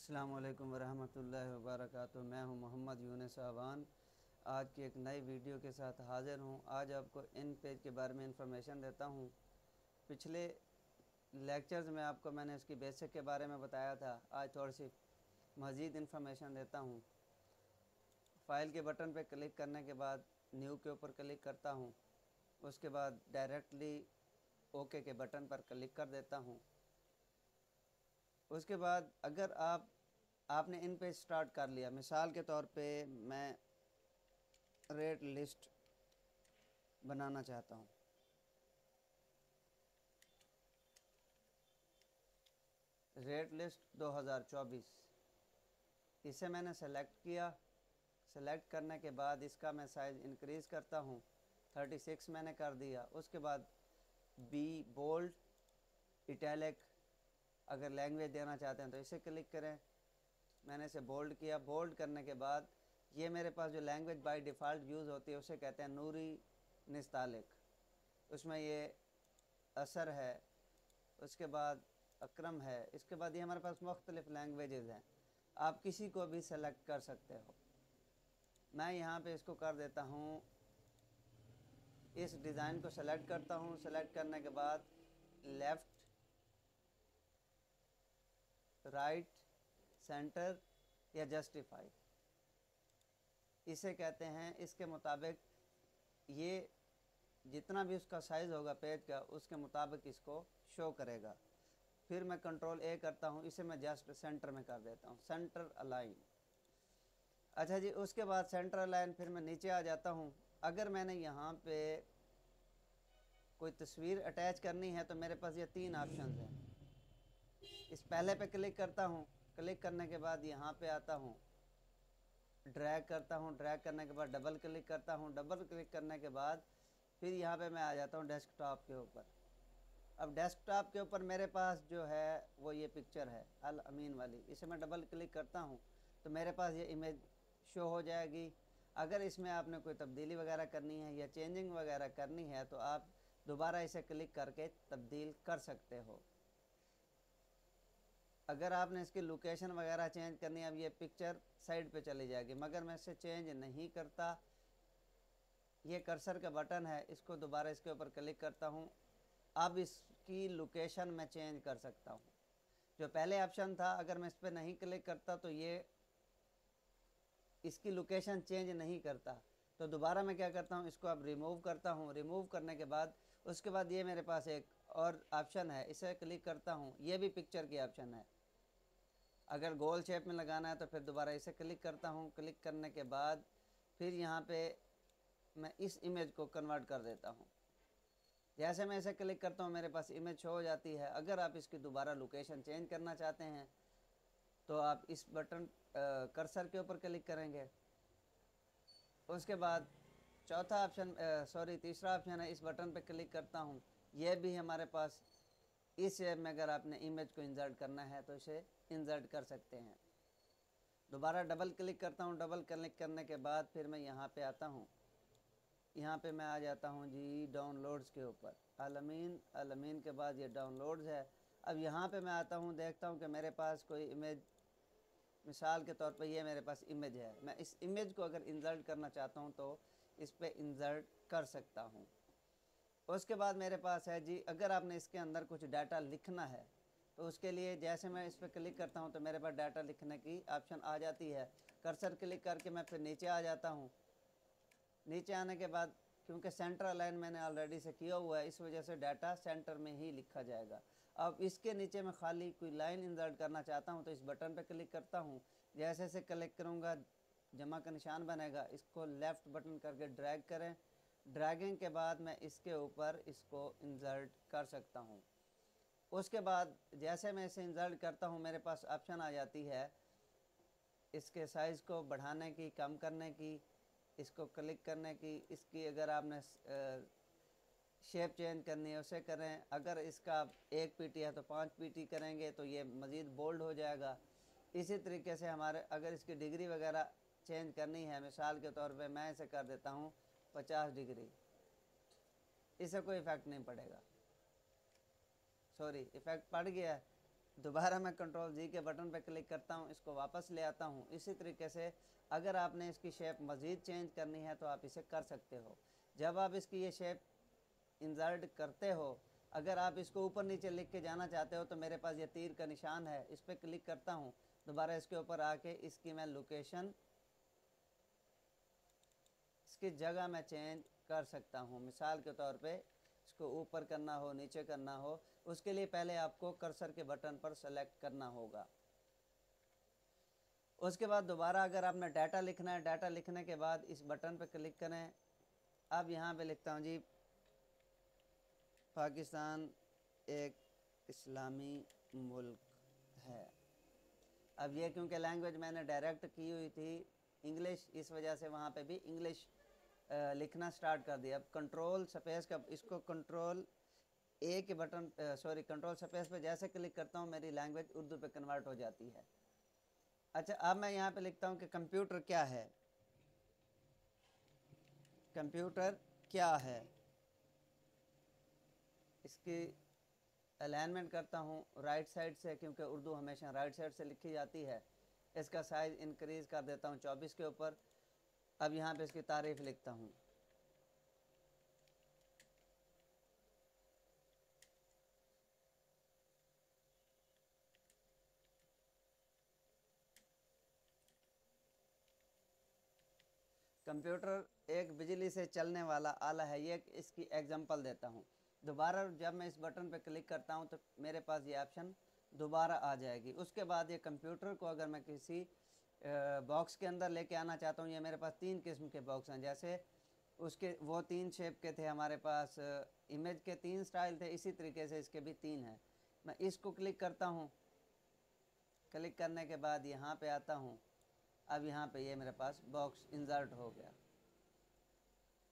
अस्सलामु अलैकुम वरहमतुल्लाहि वबरकातुहू। मैं हूं मोहम्मद यूनुस अवान। आज की एक नई वीडियो के साथ हाज़िर हूं। आज आपको इन पेज के बारे में इंफॉर्मेशन देता हूं। पिछले लेक्चर्स में आपको मैंने इसकी बेसिक के बारे में बताया था। आज थोड़ी सी मज़ीद इंफॉर्मेशन देता हूं। फ़ाइल के बटन पर क्लिक करने के बाद न्यू के ऊपर क्लिक करता हूं। उसके बाद डायरेक्टली ओके के बटन पर क्लिक कर देता हूं। उसके बाद अगर आपने इन पेज स्टार्ट कर लिया, मिसाल के तौर पे मैं रेट लिस्ट बनाना चाहता हूँ। रेट लिस्ट 2024 इसे मैंने सेलेक्ट किया। सेलेक्ट करने के बाद इसका मैं साइज़ इंक्रीज़ करता हूँ, 36 मैंने कर दिया। उसके बाद बी बोल्ड इटैलिक अगर लैंग्वेज देना चाहते हैं तो इसे क्लिक करें। मैंने इसे बोल्ड किया। बोल्ड करने के बाद ये मेरे पास जो लैंग्वेज बाय डिफ़ॉल्ट यूज़ होती है उसे कहते हैं नूरी निस्तालिक। उसमें ये असर है, उसके बाद अकरम है। इसके बाद ये हमारे पास मुख्तलिफ़ लैंग्वेजेज़ हैं, आप किसी को भी सेलेक्ट कर सकते हो। मैं यहाँ पे इसको कर देता हूँ, इस डिज़ाइन को सेलेक्ट करता हूँ। सेलेक्ट करने के बाद लेफ़्ट, राइट, सेंटर या जस्टिफाई इसे कहते हैं। इसके मुताबिक ये जितना भी उसका साइज़ होगा पेज का, उसके मुताबिक इसको शो करेगा। फिर मैं कंट्रोल ए करता हूँ, इसे मैं जस्ट सेंटर में कर देता हूँ, सेंटर अलाइन। अच्छा जी, उसके बाद सेंटर अलाइन फिर मैं नीचे आ जाता हूँ। अगर मैंने यहाँ पे कोई तस्वीर अटैच करनी है तो मेरे पास ये 3 ऑप्शन हैं। इस पहले पे क्लिक करता हूँ। क्लिक करने के बाद यहाँ पे आता हूँ, ड्रैग करता हूँ। ड्रैग करने के बाद डबल क्लिक करता हूँ। डबल क्लिक करने के बाद फिर यहाँ पे मैं आ जाता हूँ डेस्कटॉप के ऊपर। अब डेस्कटॉप के ऊपर मेरे पास जो है वो ये पिक्चर है अल अमीन वाली। इसे मैं डबल क्लिक करता हूँ तो मेरे पास ये इमेज शो हो जाएगी। अगर इसमें आपने कोई तब्दीली वगैरह करनी है या चेंजिंग वगैरह करनी है तो आप दोबारा इसे क्लिक करके तब्दील कर सकते हो। अगर आपने इसकी लोकेशन वगैरह चेंज करनी है, अब ये पिक्चर साइड पे चली जाएगी, मगर मैं इसे चेंज नहीं करता। ये कर्सर का बटन है, इसको दोबारा इसके ऊपर क्लिक करता हूँ। अब इसकी लोकेशन मैं चेंज कर सकता हूँ। जो पहले ऑप्शन था, अगर मैं इस पर नहीं क्लिक करता तो ये इसकी लोकेशन चेंज नहीं करता। तो दोबारा मैं क्या करता हूँ, इसको अब रिमूव करता हूँ। रिमूव करने के बाद उसके बाद ये मेरे पास एक और ऑप्शन है, इसे क्लिक करता हूँ। ये भी पिक्चर की ऑप्शन है। अगर गोल शेप में लगाना है तो फिर दोबारा इसे क्लिक करता हूँ। क्लिक करने के बाद फिर यहाँ पे मैं इस इमेज को कन्वर्ट कर देता हूँ। जैसे मैं इसे क्लिक करता हूँ मेरे पास इमेज शो हो जाती है। अगर आप इसकी दोबारा लोकेशन चेंज करना चाहते हैं तो आप इस बटन कर्सर के ऊपर क्लिक करेंगे। उसके बाद चौथा ऑप्शन तीसरा ऑप्शन है, इस बटन पे क्लिक करता हूँ। यह भी हमारे पास इस शेप में अगर आपने इमेज को इंसर्ट करना है तो इसे इंसर्ट कर सकते हैं। दोबारा डबल क्लिक करता हूँ। डबल क्लिक करने के बाद फिर मैं यहाँ पे आता हूँ। यहाँ पे मैं आ जाता हूँ जी डाउनलोड्स के ऊपर, अलमीन। अलमीन के बाद ये डाउनलोड्स है। अब यहाँ पे मैं आता हूँ, देखता हूँ कि मेरे पास कोई इमेज, मिसाल के तौर पे ये मेरे पास इमेज है। मैं इस इमेज को अगर इंसर्ट करना चाहता हूँ तो इस पर इंसर्ट कर सकता हूँ। उसके बाद मेरे पास है जी, अगर आपने इसके अंदर कुछ डाटा लिखना है तो उसके लिए जैसे मैं इस पर क्लिक करता हूँ तो मेरे पास डाटा लिखने की ऑप्शन आ जाती है। कर्सर क्लिक करके मैं फिर नीचे आ जाता हूँ। नीचे आने के बाद क्योंकि सेंटर अलाइन मैंने ऑलरेडी से किया हुआ है, इस वजह से डाटा सेंटर में ही लिखा जाएगा। अब इसके नीचे मैं खाली कोई लाइन इंसर्ट करना चाहता हूं तो इस बटन पर क्लिक करता हूं। जैसे से क्लिक करूंगा जमा का निशान बनेगा, इसको लेफ़्ट बटन करके ड्रैग करें। ड्रैगिंग के बाद मैं इसके ऊपर इसको इंसर्ट कर सकता हूं। उसके बाद जैसे मैं इसे इंसर्ट करता हूं मेरे पास ऑप्शन आ जाती है इसके साइज़ को बढ़ाने की, कम करने की, इसको क्लिक करने की। इसकी अगर आपने शेप चेंज करनी है उसे करें। अगर इसका 1 पीटी है तो 5 पीटी करेंगे तो ये मज़ीद बोल्ड हो जाएगा। इसी तरीके से हमारे अगर इसकी डिग्री वगैरह चेंज करनी है, मिसाल के तौर पे मैं इसे कर देता हूँ 50 डिग्री, इससे कोई इफ़ेक्ट नहीं पड़ेगा। सॉरी, इफ़ेक्ट पड़ गया है। दोबारा मैं कंट्रोल जी के बटन पे क्लिक करता हूँ, इसको वापस ले आता हूँ। इसी तरीके से अगर आपने इसकी शेप मज़ीद चेंज करनी है तो आप इसे कर सकते हो। जब आप इसकी ये शेप इंसर्ट करते हो, अगर आप इसको ऊपर नीचे लिख के जाना चाहते हो तो मेरे पास ये तीर का निशान है, इस पर क्लिक करता हूँ। दोबारा इसके ऊपर आके इसकी मैं लोकेशन, इसकी जगह मैं चेंज कर सकता हूँ। मिसाल के तौर पे इसको ऊपर करना हो, नीचे करना हो, उसके लिए पहले आपको कर्सर के बटन पर सेलेक्ट करना होगा। उसके बाद दोबारा अगर आपने डाटा लिखना है, डाटा लिखने के बाद इस बटन पर क्लिक करें। अब यहाँ पे लिखता हूँ जी, पाकिस्तान एक इस्लामी मुल्क है। अब ये क्योंकि लैंग्वेज मैंने डायरेक्ट की हुई थी इंग्लिश, इस वजह से वहाँ पे भी इंग्लिश लिखना स्टार्ट कर दिया। अब कंट्रोल स्पेस का, इसको कंट्रोल ए के बटन कंट्रोल स्पेस पे जैसे क्लिक करता हूँ मेरी लैंग्वेज उर्दू पे कन्वर्ट हो जाती है। अच्छा, अब मैं यहाँ पे लिखता हूँ कि कंप्यूटर क्या है। कंप्यूटर क्या है, इसकी अलाइनमेंट करता हूँ राइट साइड से, क्योंकि उर्दू हमेशा राइट साइड से लिखी जाती है। इसका साइज़ इंक्रीज़ कर देता हूँ 24 के ऊपर। अब यहाँ पे इसकी तारीफ़ लिखता हूँ। कंप्यूटर एक बिजली से चलने वाला आला है, ये इसकी एग्जांपल देता हूँ। दोबारा जब मैं इस बटन पर क्लिक करता हूँ तो मेरे पास ये ऑप्शन दोबारा आ जाएगी। उसके बाद ये कंप्यूटर को अगर मैं किसी बॉक्स के अंदर लेके आना चाहता हूँ, ये मेरे पास 3 किस्म के बॉक्स हैं। जैसे उसके वो 3 शेप के थे हमारे पास, इमेज के 3 स्टाइल थे, इसी तरीके से इसके भी 3 हैं। मैं इसको क्लिक करता हूँ, क्लिक करने के बाद यहाँ पे आता हूँ। अब यहाँ पे ये मेरे पास बॉक्स इंसर्ट हो गया।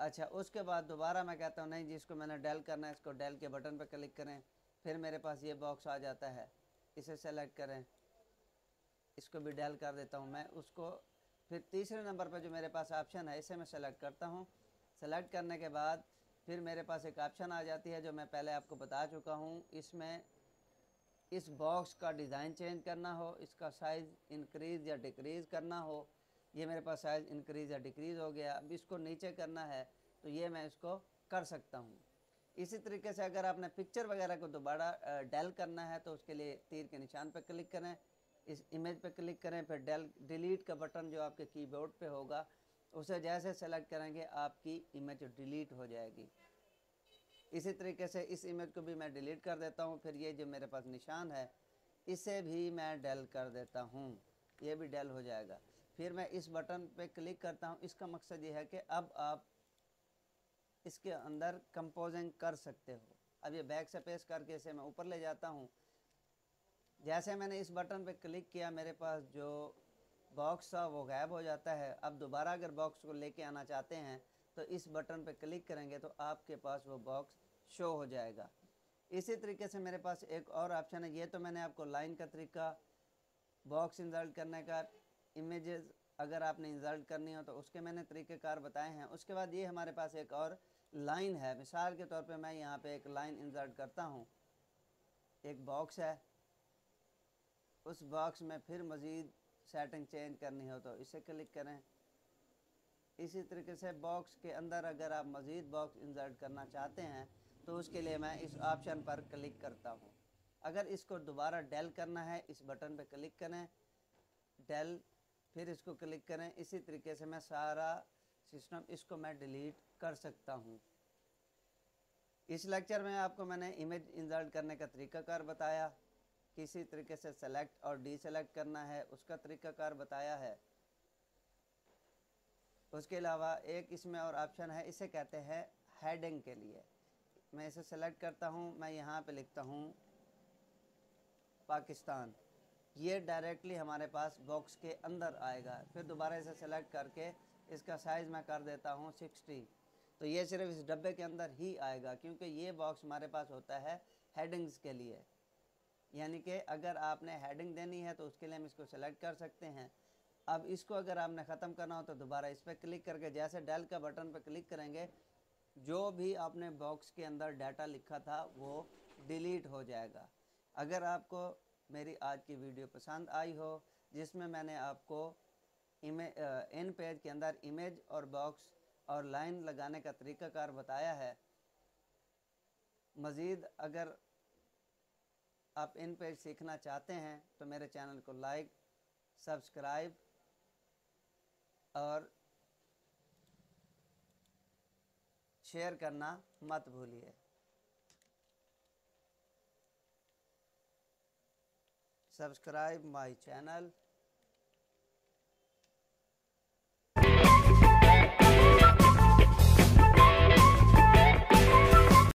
अच्छा, उसके बाद दोबारा मैं कहता हूँ नहीं जी, इसको मैंने डेल करना है, इसको डेल के बटन पर क्लिक करें, फिर मेरे पास ये बॉक्स आ जाता है। इसे सेलेक्ट करें, इसको भी डेल कर देता हूँ मैं उसको। फिर तीसरे नंबर पर जो मेरे पास ऑप्शन है, इसे मैं सेलेक्ट करता हूँ। सेलेक्ट करने के बाद फिर मेरे पास एक ऑप्शन आ जाती है जो मैं पहले आपको बता चुका हूँ। इसमें इस बॉक्स का डिज़ाइन चेंज करना हो, इसका साइज़ इंक्रीज़ या डिक्रीज़ करना हो, ये मेरे पास साइज़ इंक्रीज़ या डिक्रीज़ हो गया। अब इसको नीचे करना है तो ये मैं इसको कर सकता हूँ। इसी तरीके से अगर आपने पिक्चर वगैरह को दोबारा डेल करना है तो उसके लिए तीर के निशान पर क्लिक करें, इस इमेज पे क्लिक करें, फिर डिलीट का बटन जो आपके कीबोर्ड पे होगा उसे जैसे सेलेक्ट करेंगे आपकी इमेज डिलीट हो जाएगी। इसी तरीके से इस इमेज को भी मैं डिलीट कर देता हूँ। फिर ये जो मेरे पास निशान है इसे भी मैं डेल कर देता हूँ, ये भी डेल हो जाएगा। फिर मैं इस बटन पे क्लिक करता हूँ। इसका मकसद ये है कि अब आप इसके अंदर कंपोजिंग कर सकते हो। अब ये बैक स्पेस करके इसे मैं ऊपर ले जाता हूँ। जैसे मैंने इस बटन पे क्लिक किया मेरे पास जो बॉक्स था वो गायब हो जाता है। अब दोबारा अगर बॉक्स को लेके आना चाहते हैं तो इस बटन पे क्लिक करेंगे तो आपके पास वो बॉक्स शो हो जाएगा। इसी तरीके से मेरे पास एक और ऑप्शन है। ये तो मैंने आपको लाइन का तरीका, बॉक्स इंसर्ट करने का, इमेजेस अगर आपने इंसर्ट करनी हो तो उसके मैंने तरीक़ेकार बताए हैं। उसके बाद ये हमारे पास एक और लाइन है। मिसाल के तौर पे मैं यहाँ पे एक लाइन इंसर्ट करता हूँ। एक बॉक्स है, उस बॉक्स में फिर मज़ीद सेटिंग चेंज करनी हो तो इसे क्लिक करें। इसी तरीके से बॉक्स के अंदर अगर आप मज़ीद बॉक्स इंसर्ट करना चाहते हैं तो उसके लिए मैं इस ऑप्शन पर क्लिक करता हूँ। अगर इसको दोबारा डेल करना है इस बटन पर क्लिक करें, डेल, फिर इसको क्लिक करें। इसी तरीके से मैं सारा सिस्टम इसको मैं डिलीट कर सकता हूँ। इस लेक्चर में आपको मैंने इमेज इंसर्ट करने का तरीक़ाकार बताया, किसी तरीके से सेलेक्ट और डीसेलेक्ट करना है उसका तरीक़ाकार बताया है। उसके अलावा एक इसमें और ऑप्शन है, इसे कहते हैं हेडिंग के लिए। मैं इसे सेलेक्ट करता हूँ, मैं यहाँ पे लिखता हूँ पाकिस्तान, ये डायरेक्टली हमारे पास बॉक्स के अंदर आएगा। फिर दोबारा इसे सेलेक्ट करके इसका साइज़ मैं कर देता हूँ 60, तो ये सिर्फ इस डब्बे के अंदर ही आएगा क्योंकि ये बॉक्स हमारे पास होता है हेडिंग्स के लिए। यानी कि अगर आपने हेडिंग देनी है तो उसके लिए हम इसको सेलेक्ट कर सकते हैं। अब इसको अगर आपने ख़त्म करना हो तो दोबारा इस पर क्लिक करके जैसे डेल का बटन पर क्लिक करेंगे जो भी आपने बॉक्स के अंदर डाटा लिखा था वो डिलीट हो जाएगा। अगर आपको मेरी आज की वीडियो पसंद आई हो, जिसमें मैंने आपको इन पेज के अंदर इमेज और बॉक्स और लाइन लगाने का तरीक़ाकार बताया है। मज़ीद अगर आप इन पेज सीखना चाहते हैं तो मेरे चैनल को लाइक, सब्सक्राइब और शेयर करना मत भूलिए। Subscribe my channel